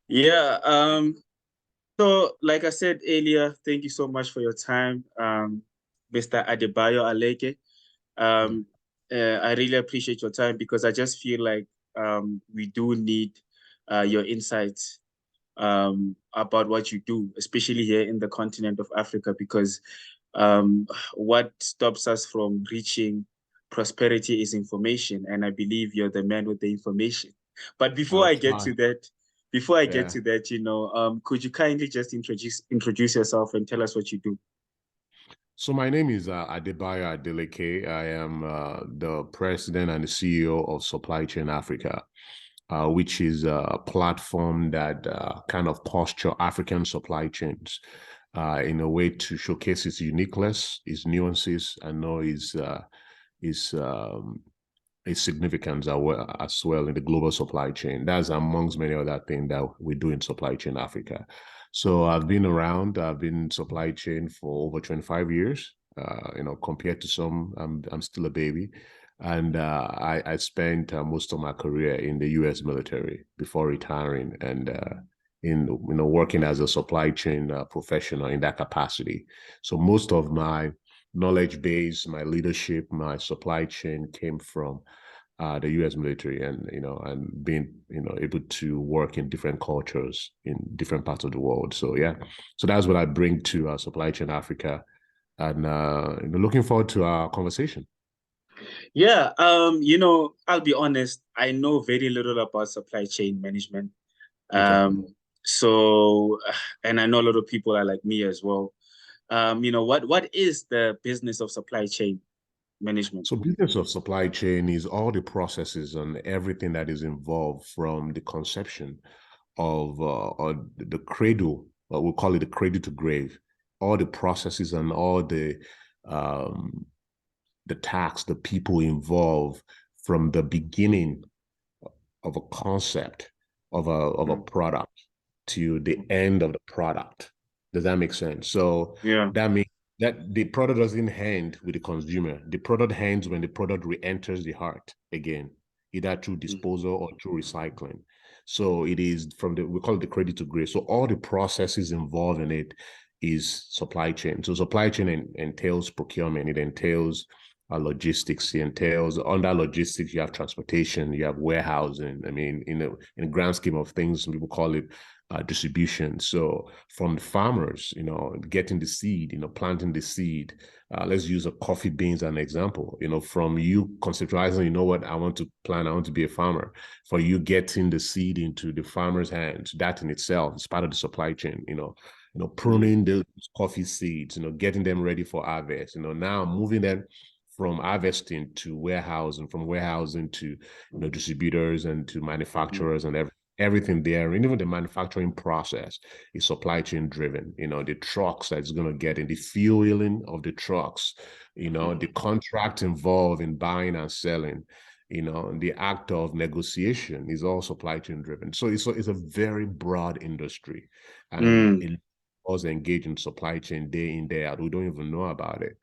Yeah. So like I said earlier, thank you so much for your time, Mr. Adebayo Aleke. Mm. Um, I really appreciate your time because I just feel like we do need your insights about what you do, especially here in the continent of Africa, because what stops us from reaching prosperity is information, and I believe you're the man with the information. But before I'll I get try. to that, before I get Yeah. to that, could you kindly just introduce yourself and tell us what you do? So my name is Adebayo Adeleke. I am the president and the CEO of Supply Chain Africa, which is a platform that kind of posture African supply chains in a way to showcase its uniqueness, its nuances, and know its significance as well in the global supply chain. That's amongst many other things that we do in Supply Chain Africa. So I've been around, I've been in supply chain for over 25 years. Compared to some, I'm still a baby. And I spent most of my career in the US military before retiring and in working as a supply chain professional in that capacity. So most of my knowledge base, my leadership, my supply chain came from the U.S. military, and and being able to work in different cultures in different parts of the world. So yeah, so that's what I bring to Supply Chain Africa, and looking forward to our conversation. Yeah, I'll be honest, I know very little about supply chain management. Okay. Um, so, and I know a lot of people are like me as well. What is the business of supply chain management? So business of supply chain is all the processes and everything that is involved from the conception of or the cradle, what we call it the cradle to grave, all the processes and all um, the tasks, the people involved from the beginning of a concept of a Mm, product to the end of the product. Does that make sense? So yeah. that means that the product doesn't end with the consumer. The product ends when the product re-enters the heart again, either through Mm, disposal or through recycling. So it is from we call it the credit to grade. So all the processes involved in it is supply chain. So supply chain entails procurement. It entails logistics. It entails under logistics, you have transportation, you have warehousing. I mean, in the grand scheme of things, some people call it distribution. So from the farmers, getting the seed, planting the seed. Let's use a coffee beans as an example. From you conceptualizing, you know what I want to plant, I want to be a farmer. For you getting the seed into the farmer's hands, that in itself is part of the supply chain. mm, Pruning the coffee seeds, getting them ready for harvest. Now moving them from harvesting to warehousing, from warehousing to distributors and to mm, manufacturers and everything there. And even the manufacturing process is supply chain driven. The trucks that's going to get in, the fueling of the trucks, the mm, contract involved in buying and selling, the act of negotiation is all supply chain driven. So it's a very broad industry, and mm, it was engaged in supply chain day in, day out. We don't even know about it.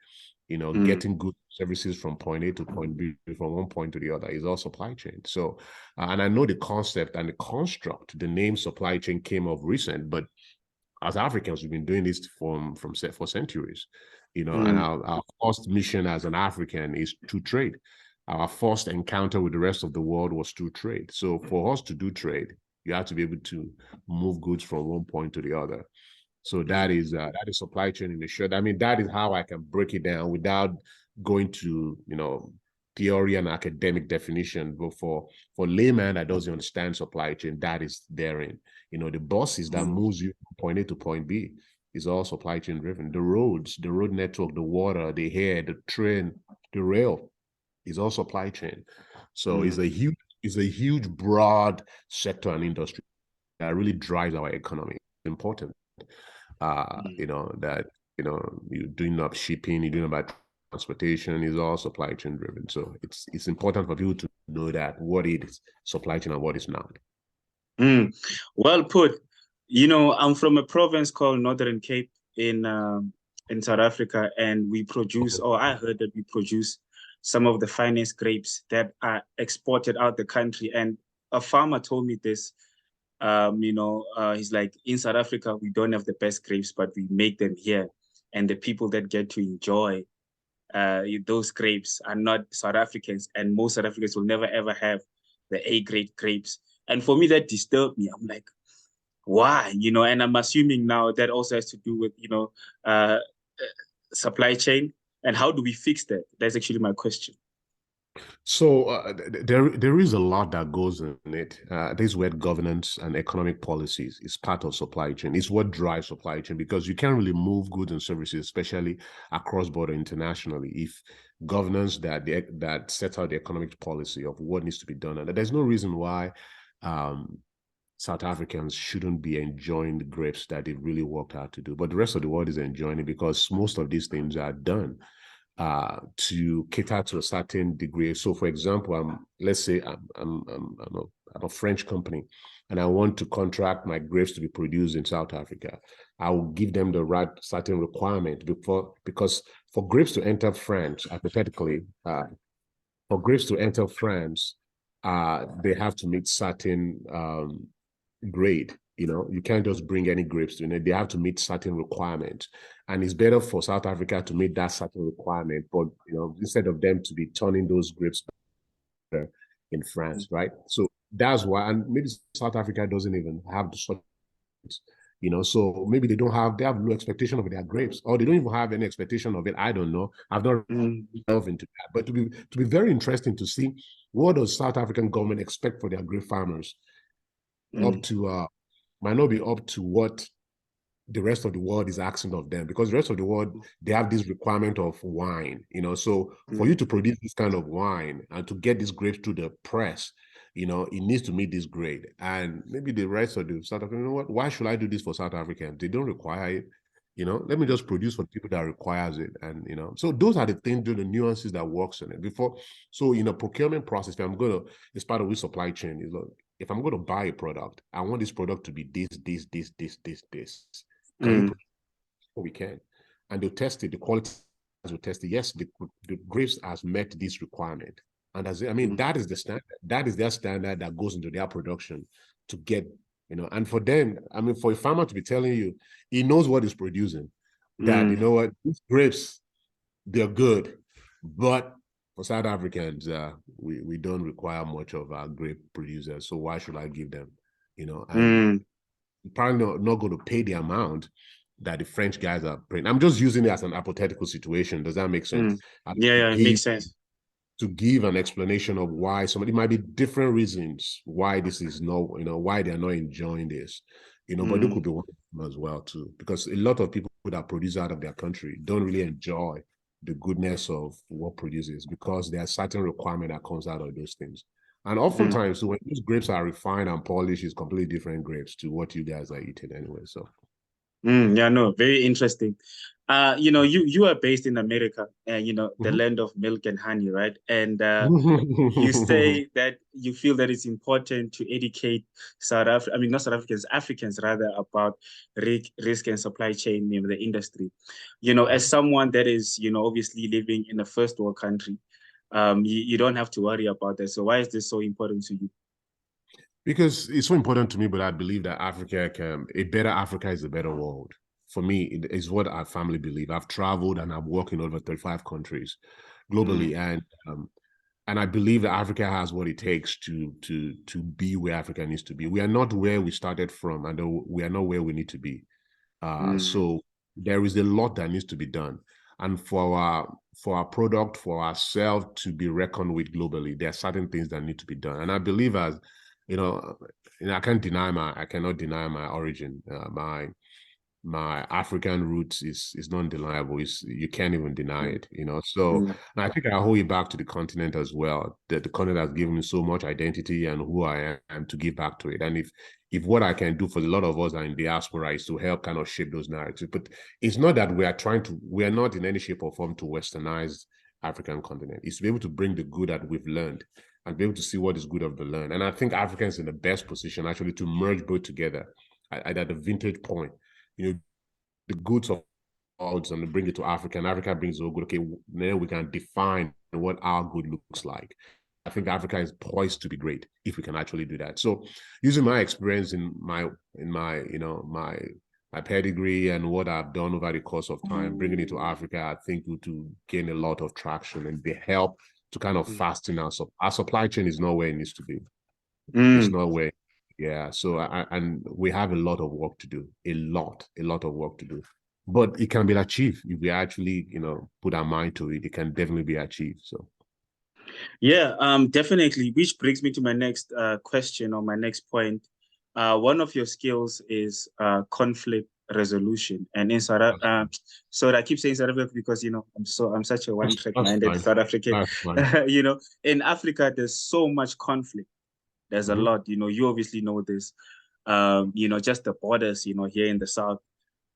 mm, Getting goods services from point A to point B, from one point to the other is all supply chain. So, and I know the concept and the construct, the name supply chain came of recent, but as Africans, we've been doing this for centuries, and mm, our first mission as an African is to trade. Our first encounter with the rest of the world was through trade. So for us to do trade, you have to be able to move goods from one point to the other. So mm, that is supply chain in the short. I mean, that is how I can break it down without going to theory and academic definition. But for layman that doesn't understand supply chain, that is therein. The buses that mm, moves you from point A to point B is all supply chain driven. The roads, the road network, the water, the air, the train, the rail is all supply chain. So mm, it's a huge broad sector and industry that really drives our economy. It's important mm. that you're doing up shipping, you're doing about transportation is all supply chain driven. So it's important for people to know that what is supply chain and what is not. Mm. Well put. I'm from a province called Northern Cape in South Africa, and we produce, Okay. or I heard that we produce some of the finest grapes that are exported out the country. And a farmer told me this. He's like, in South Africa, we don't have the best grapes, but we make them here. And the people that get to enjoy those grapes are not South Africans, and most South Africans will never ever have the A-grade grapes. And for me, that disturbed me. I'm like, why? And I'm assuming now that also has to do with, supply chain. And how do we fix that? That's actually my question. So there is a lot that goes in it. This is where governance and economic policies is part of supply chain. It's what drives supply chain, because you can't really move goods and services, especially across border internationally, if governance that sets out the economic policy of what needs to be done. And there's no reason why South Africans shouldn't be enjoying the grapes that they've really worked hard to do, but the rest of the world is enjoying it because most of these things are done to cater to a certain degree. So, for example, let's say I'm a French company, and I want to contract my grapes to be produced in South Africa. I will give them the right certain requirement because for grapes to enter France, hypothetically, for grapes to enter France, they have to meet certain grade. You can't just bring any grapes to it. They have to meet certain requirements. And it's better for South Africa to meet that certain requirement, but instead of them to be turning those grapes in France, right? So that's why, and maybe South Africa doesn't even have the sort, so maybe they have no expectation of their grapes, or they don't even have any expectation of it. I don't know. I've not delved into that. But to be very interesting to see, what does South African government expect for their grape farmers? Up to might not be up to what the rest of the world is asking of them, because the rest of the world, they have this requirement of wine, so for you to produce this kind of wine and to get these grapes to the press, it needs to meet this grade. And maybe the rest of the South African, what, why should I do this for South Africans? They don't require it. Let me just produce for people that requires it. And so those are the things, the nuances that works in it before. So in a procurement process, it's part of the supply chain, is like, if I'm going to buy a product, I want this product to be this. Can you produce? We can. And they'll test it, the quality will test it. Yes, the grapes has met this requirement. And that is the standard. That is their standard that goes into their production to get, and for them, for a farmer to be telling you, he knows what he's producing, that, what, these grapes, they're good. But for South Africans, we don't require much of our grape producers, so why should I give them? And probably not going to pay the amount that the French guys are paying. I'm just using it as an hypothetical situation. Does that make sense? Yeah, it makes sense. To give an explanation of why somebody might be different reasons why this is not, why they're not enjoying this, but there could be one as well too, because a lot of people that produce out of their country don't really enjoy the goodness of what produces, because there are certain requirement that comes out of those things. And oftentimes, so when these grapes are refined and polished, it's completely different grapes to what you guys are eating anyway. So, yeah, no, very interesting. You are based in America, and the land of milk and honey, right? And you say that you feel that it's important to educate not South Africans, Africans rather, about risk and supply chain, the industry. As someone that is, obviously living in a first world country, you don't have to worry about that. So why is this so important to you? Because it's so important to me, but I believe that a better Africa is a better world. For me, it is what our family believe. I've traveled and I've worked in over 35 countries globally, and I believe that Africa has what it takes to be where Africa needs to be. We are not where we started from, and we are not where we need to be. So there is a lot that needs to be done. And for our product, for ourselves to be reckoned with globally, there are certain things that need to be done. And I believe I cannot deny my origin. My African roots is non-deniable. You can't even deny it, So I think I hold it back to the continent as well. That the continent has given me so much identity and who I am, to give back to it. And if what I can do for a lot of us are in diaspora is to help kind of shape those narratives. But it's not that we are not in any shape or form to westernize African continent. It's to be able to bring the good that we've learned and be able to see what is good of the learn. And I think Africans in the best position actually to merge both together at the vintage point. The goods of odds and bring it to Africa, and Africa brings the good. Okay, now we can define what our good looks like. I think Africa is poised to be great if we can actually do that. So using my experience in my my pedigree and what I've done over the course of time, bringing it to Africa, I think to gain a lot of traction and they help to kind of fasten our supply chain is not where it needs to be. It's not where, yeah. So and we have a lot of work to do, a lot of work to do. But it can be achieved if we actually, put our mind to it. It can definitely be achieved. So. Yeah, definitely. Which brings me to my next question or my next point. One of your skills is conflict resolution, and in so I keep saying South Africa because I'm such a one-track-minded South African. In Africa, there's so much conflict. There's a lot. You obviously know this. Just the borders. Here in the South,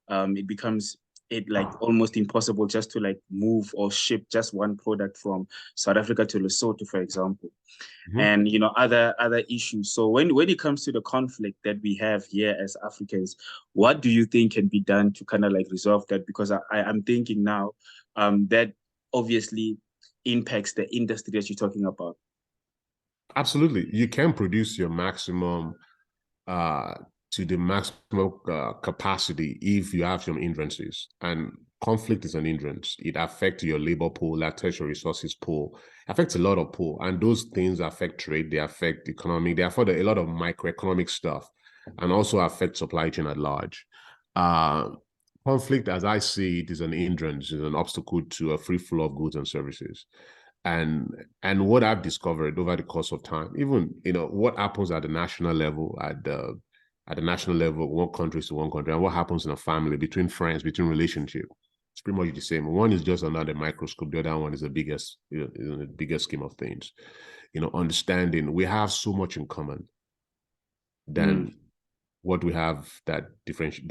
it becomes almost impossible just to move or ship just one product from South Africa to Lesotho, for example, and other issues. So when it comes to the conflict that we have here as Africans, what do you think can be done to kind of resolve that? Because I'm thinking now that obviously impacts the industry that you're talking about. Absolutely, you can produce your maximum to the maximum capacity if you have some hindrances. And conflict is an hindrance. It affects your labor pool, that affects your resources pool, affects a lot of pool. And those things affect trade, they affect the economy, they affect a lot of microeconomic stuff, and also affect supply chain at large. Conflict, as I see it, is an hindrance, is an obstacle to a free flow of goods and services. And what I've discovered over the course of time, even what happens at the national level, at the national level, one country to one country, and what happens in a family, between friends, between relationship, it's pretty much the same. One is just under the microscope, the other one is the biggest, in the biggest scheme of things. Understanding we have so much in common than what we have that differentiates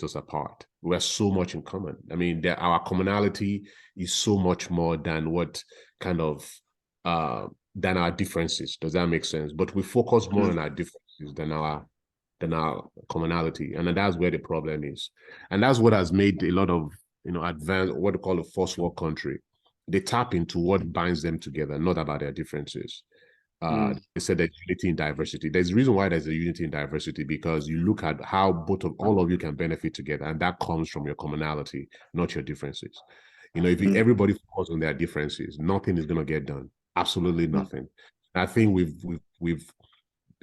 us apart. We have so much in common. I mean, our commonality is so much more than what kind of than our differences. Does that make sense? But we focus more on our differences than our commonality, and that's where the problem is. And that's what has made a lot of advanced, what we call a first world country. They tap into what binds them together, not about their differences. They said there's unity in diversity. There's a reason why there's a unity in diversity, because you look at how all of you can benefit together, and that comes from your commonality, not your differences. If everybody focuses on their differences, nothing is going to get done. Absolutely nothing. I think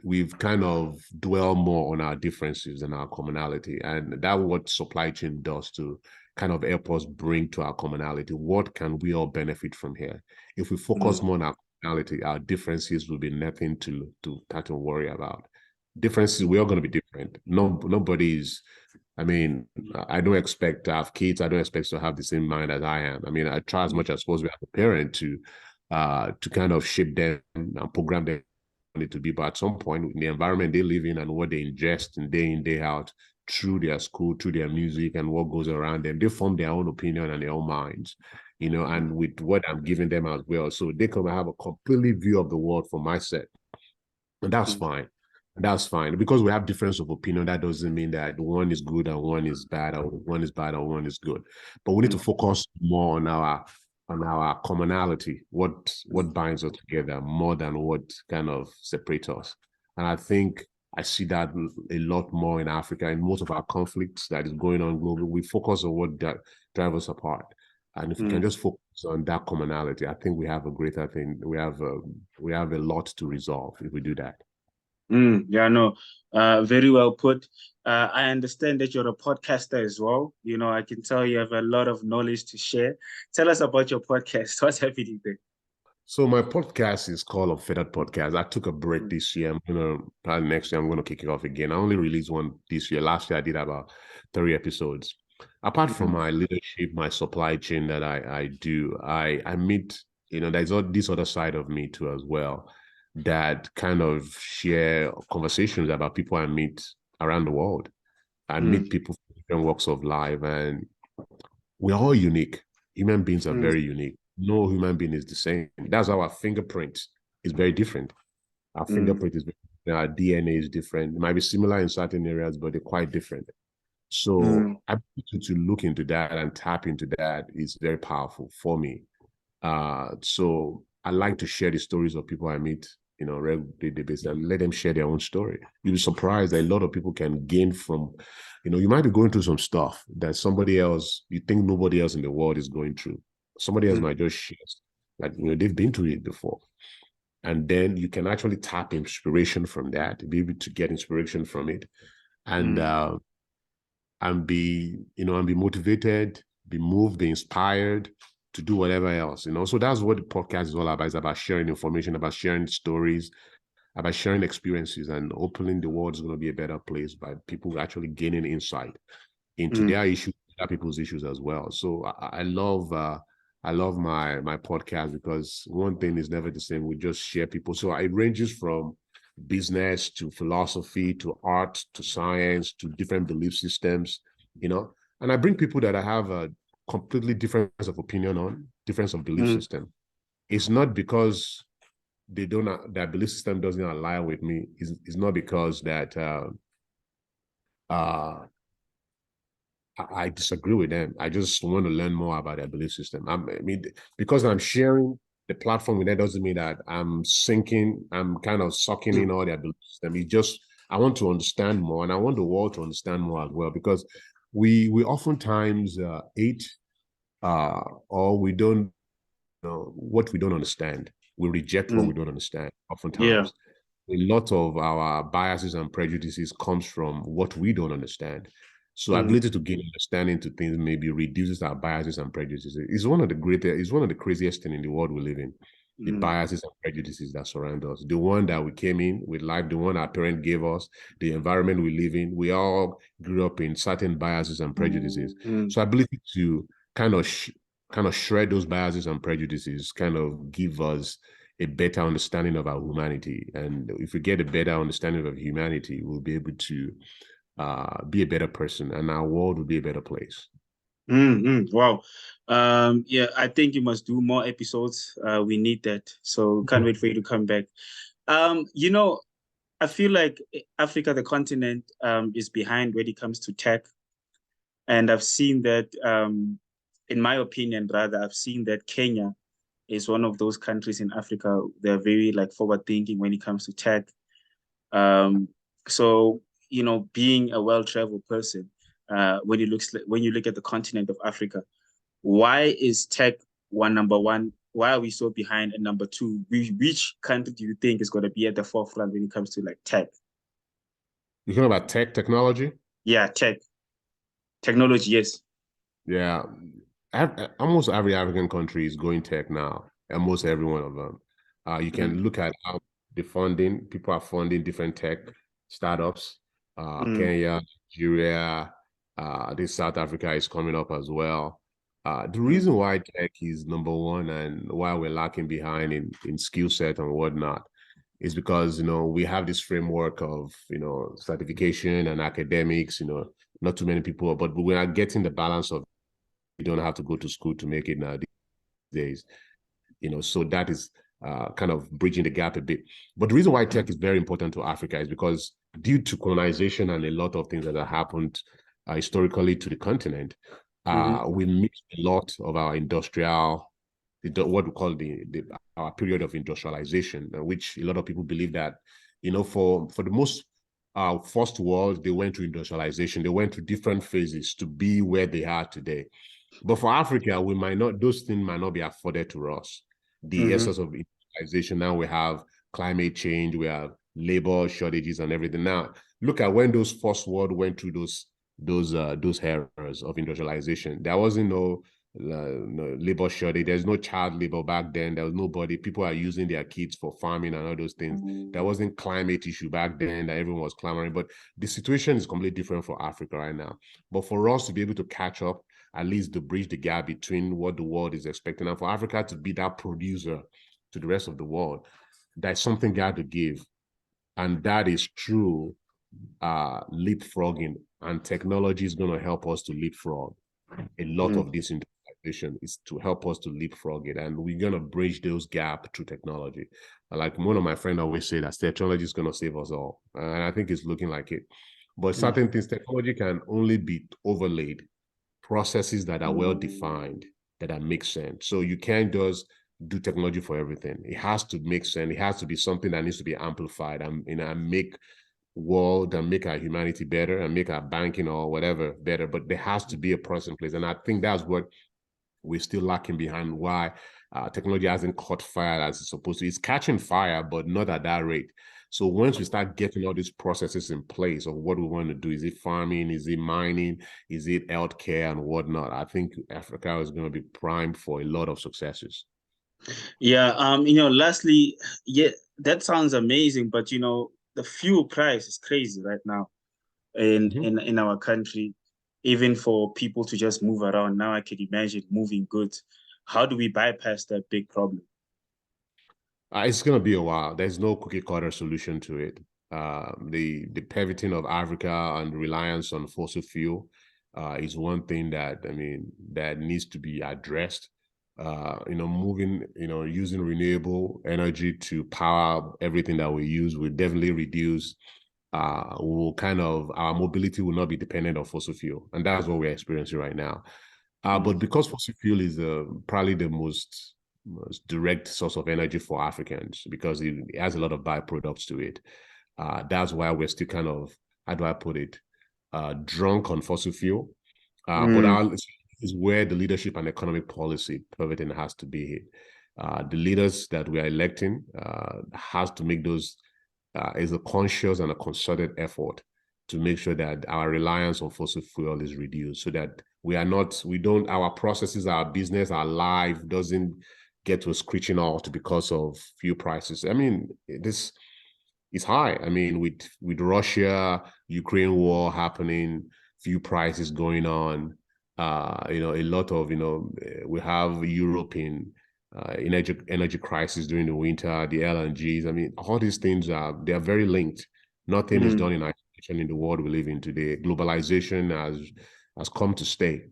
we've kind of dwelled more on our differences than our commonality, and that's what supply chain does to kind of help us bring to our commonality. What can we all benefit from here? If we focus more on our our differences will be nothing to worry about. Differences, we're all going to be different. Nobody's, I mean, I don't expect to have kids. I don't expect to have the same mind as I am. I mean, I try as much as possible as a parent to kind of shape them and program them to be. But at some point, in the environment they live in and what they ingest and day in, day out, through their school, through their music and what goes around them, they form their own opinion and their own minds, and with what I'm giving them as well. So they can have a completely view of the world from my set. And that's fine. That's fine. Because we have difference of opinion, that doesn't mean that one is good and one is bad, or one is bad or one is good. But we need to focus more on our commonality, what binds us together more than what kind of separates us. And I think I see that a lot more in Africa. In most of our conflicts that is going on globally, we focus on what drives us apart. And if we can just focus on that commonality, I think we have a greater thing. We have a lot to resolve if we do that. Yeah, no, very well put. I understand that you're a podcaster as well. I can tell you have a lot of knowledge to share. Tell us about your podcast. What's happening there? So my podcast is called Unfettered Podcast. I took a break this year. Probably next year I'm gonna kick it off again. I only released one this year. Last year I did about 30 episodes. Apart from my leadership, my supply chain that I do, I meet, there's this other side of me too as well, that kind of share conversations about people I meet around the world. I meet people from different walks of life, and we're all unique. Human beings are very unique. No human being is the same. That's how our fingerprint is very different. Our fingerprint is very different. Our DNA is different. It might be similar in certain areas, but they're quite different. So I think to look into that and tap into that is very powerful for me. So I like to share the stories of people I meet, you know, regularly basis, and let them share their own story. You'll be surprised that a lot of people can gain from, you know, you might be going through some stuff that somebody else, you think nobody else in the world is going through. Somebody else might just share, like, you know, they've been through it before. And then you can actually tap inspiration from that, be able to get inspiration from it, and be, you know, and be motivated, be moved, be inspired to do whatever else, you know. So that's what the podcast is all about. It's about sharing information, about sharing stories, about sharing experiences, and opening the world is going to be a better place by people actually gaining insight into their issues, other people's issues as well. So I love my podcast, because one thing is never the same. We just share people. So it ranges from business to philosophy to art to science to different belief systems, you know. And I bring people that I have a completely difference of opinion on, difference of belief system. It's not because they don't, that belief system doesn't align with me. It's not because that I disagree with them. I just want to learn more about their belief system. I mean, because I'm sharing the platform with them doesn't mean that I'm kind of sucking in all their belief system. It's just, I want to understand more, and I want the world to understand more as well, because we oftentimes hate or we don't know what we don't understand. We reject what we don't understand oftentimes. A lot of our biases and prejudices comes from what we don't understand. So ability to gain understanding to things maybe reduces our biases and prejudices. It's one of the craziest things in the world we live in. The biases and prejudices that surround us. The one that we came in with life, the one our parents gave us, the environment we live in. We all grew up in certain biases and prejudices. So ability to kind of shred those biases and prejudices kind of give us a better understanding of our humanity. And if we get a better understanding of humanity, we'll be able to be a better person, and our world will be a better place. Wow. Yeah, I think you must do more episodes. We need that. So can't wait for you to come back. You know, I feel like Africa, the continent, is behind when it comes to tech. And I've seen that, in my opinion, rather, I've seen that Kenya is one of those countries in Africa. They're very like forward thinking when it comes to tech. So, you know, being a well-traveled person, when you look at the continent of Africa, why is tech number one? Why are we so behind? And number two, which country do you think is going to be at the forefront when it comes to like tech? You're talking about technology? Yeah, technology, yes. Yeah. Almost every African country is going tech now, almost every one of them. You can look at how the funding, people are funding different tech startups. Kenya, Nigeria, this South Africa is coming up as well. The reason why tech is number one and why we're lacking behind in skill set and whatnot is because, you know, we have this framework of, you know, certification and academics, you know, not too many people, but we are getting the balance of, you don't have to go to school to make it nowadays, you know, so that is kind of bridging the gap a bit. But the reason why tech is very important to Africa is because due to colonization and a lot of things that have happened historically to the continent, we missed a lot of our industrial, what we call our period of industrialization, which a lot of people believe that, you know, for the most first world, they went through industrialization. They went through different phases to be where they are today. But for Africa, those things might not be afforded to us. The essence of industrialization, now we have climate change, we have labor shortages and everything. Now, look at when those first world went through those eras of industrialization. There wasn't no labor shortage. There's no child labor back then. There was nobody. People are using their kids for farming and all those things. There wasn't climate issue back then that everyone was clamoring. But the situation is completely different for Africa right now. But for us to be able to catch up, at least to bridge the gap between what the world is expecting, and for Africa to be that producer to the rest of the world, that's something God to give. And that is true leapfrogging, and technology is going to help us to leapfrog a lot of this industrialization. Is to help us to leapfrog it, and we're going to bridge those gaps through technology. Like one of my friends always say that technology is going to save us all, and I think it's looking like it. But certain things, technology can only be overlaid processes that are well defined, that make sense. So you can't just do technology for everything. It has to make sense. It has to be something that needs to be amplified and make world and make our humanity better and make our banking or whatever better. But there has to be a process in place. And I think that's what we're still lacking behind, why technology hasn't caught fire as it's supposed to. It's catching fire, but not at that rate. So once we start getting all these processes in place of what we want to do, is it farming, is it mining, is it healthcare and whatnot, I think Africa is going to be primed for a lot of successes. Yeah, lastly, yeah, that sounds amazing, but the fuel price is crazy right now in our country, even for people to just move around. Now I can imagine moving goods. How do we bypass that big problem? It's going to be a while. There's no cookie cutter solution to it. The pivoting of Africa and reliance on fossil fuel is one thing that, I mean, that needs to be addressed. Moving, using renewable energy to power everything that we use will definitely reduce. Our mobility will not be dependent on fossil fuel, and that's what we're experiencing right now. But because fossil fuel is probably the most direct source of energy for Africans, because it has a lot of byproducts to it. That's why we're still kind of, how do I put it, drunk on fossil fuel. But is where the leadership and economic policy pivoting has to be. The leaders that we are electing has to make those, is a conscious and a concerted effort to make sure that our reliance on fossil fuel is reduced, so that our processes, our business, our life doesn't get to a screeching halt because of fuel prices. I mean, this is high. I mean, with Russia, Ukraine war happening, fuel prices going on, a lot of, we have Europe in energy crisis during the winter, the LNGs. I mean, all these things they are very linked. Nothing is done in isolation in the world we live in today. Globalization has come to stay,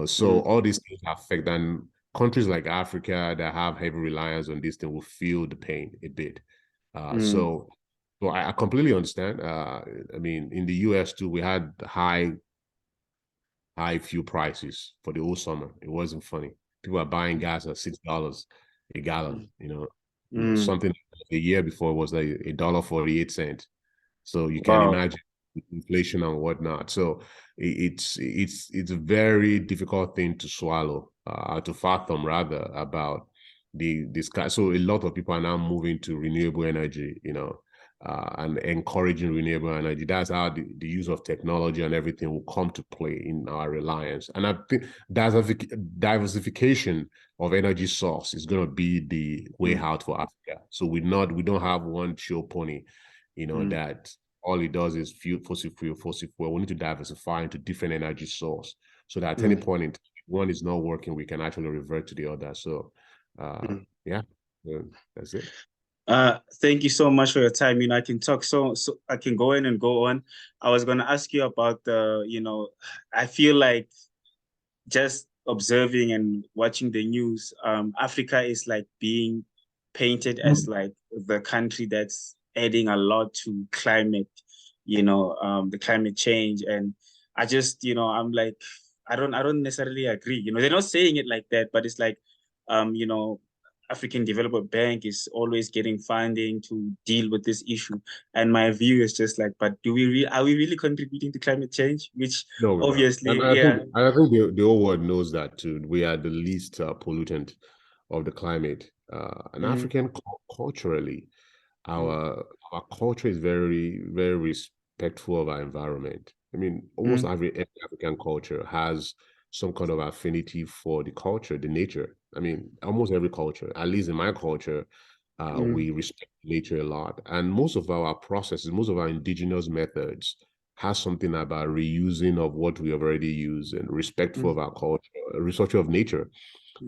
so all these things affect, and countries like Africa that have heavy reliance on this thing will feel the pain a bit. So I completely understand. I mean, in the US too, we had high fuel prices for the whole summer. It wasn't funny. People are buying gas at $6 a gallon. Something a year before was like $1.48. So you can imagine inflation and whatnot. So it's a very difficult thing to swallow, to fathom rather, about this guy. So a lot of people are now moving to renewable energy, and encouraging renewable energy. That's how the use of technology and everything will come to play in our reliance. And I think diversification of energy source is going to be the way out for Africa. So we don't have one show pony, that all it does is fossil fuel. We need to diversify into different energy source, so that at any point in time, one is not working, we can actually revert to the other. So yeah, that's it. Thank you so much for your time. I can talk so I can go in and go on. I was going to ask you about I feel like just observing and watching the news, Africa is like being painted as like the country that's adding a lot to climate, the climate change. And I just, I'm like, I don't necessarily agree. They're not saying it like that, but it's like, African Development Bank is always getting funding to deal with this issue. And my view is just like, but are we really contributing to climate change? Which No, obviously, and I think the whole world knows that too. We are the least pollutant of the climate. And African culturally, our culture is very, very respectful of our environment. I mean, almost every African culture has some kind of affinity for the culture, the nature. I mean, almost every culture, at least in my culture, we respect nature a lot. And most of our processes, most of our indigenous methods has something about reusing of what we have already used and respectful of our culture, research of nature.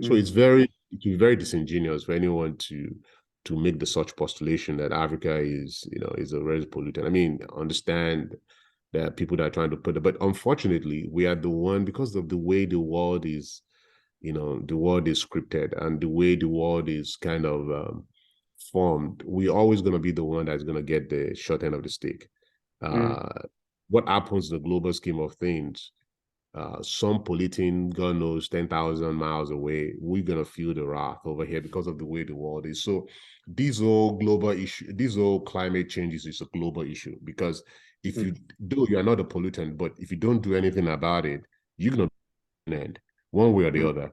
So it will be very disingenuous for anyone to make the such postulation that Africa is a very pollutant. I mean, understand that people that are trying to put it, but unfortunately, we are the one, because of the way the world is, the world is scripted and the way the world is kind of formed. We're always going to be the one that's going to get the short end of the stick. What happens in the global scheme of things some polluting, God knows, 10,000 miles away, we're going to feel the wrath over here because of the way the world is. So these whole global issue, this whole climate change is a global issue, because if you do, you are not a pollutant, but if you don't do anything about it, you're going to end one way or the other.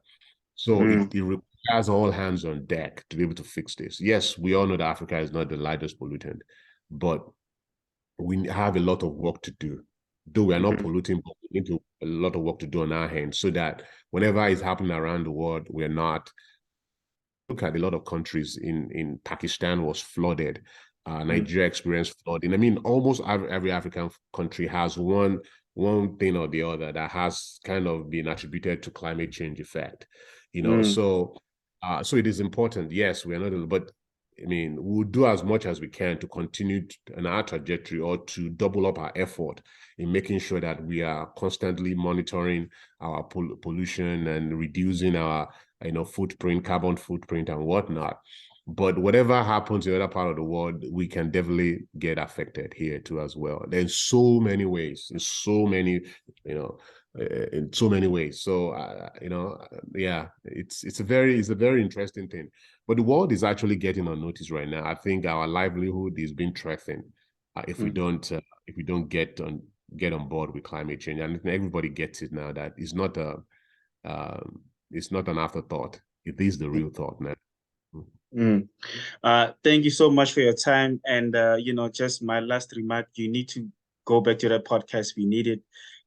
So it requires all hands on deck to be able to fix this. Yes, we all know that Africa is not the largest pollutant, but we have a lot of work to do. Though we are not polluting, but we need a lot of work to do on our hands, so that whenever it's happening around the world, we're not. Look at a lot of countries in Pakistan was flooded. Nigeria experienced flooding. I mean, almost every African country has one thing or the other that has kind of been attributed to climate change effect. You know, so it is important. Yes, we are not, but I mean, we'll do as much as we can to continue on our trajectory, or to double up our effort in making sure that we are constantly monitoring our pollution and reducing our footprint, carbon footprint and whatnot. But whatever happens in the other part of the world, we can definitely get affected here too as well. There's so many ways, in so many, in so many ways. So, yeah, it's a very interesting thing. But the world is actually getting on notice right now. I think our livelihood is being threatened if we don't get on board with climate change. And I think everybody gets it now that it's not an afterthought. It is the real thought now. Thank you so much for your time. And, just my last remark, you need to go back to that podcast. We need it,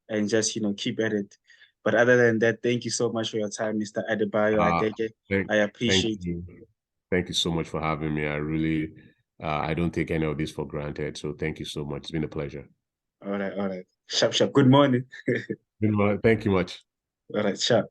and just, keep at it. But other than that, thank you so much for your time, Mr. Adebayo Adeleke. I appreciate it. Thank you so much for having me. I really, I don't take any of this for granted. So thank you so much. It's been a pleasure. All right. Sharp. Good morning. Good morning. Thank you much. All right, sharp.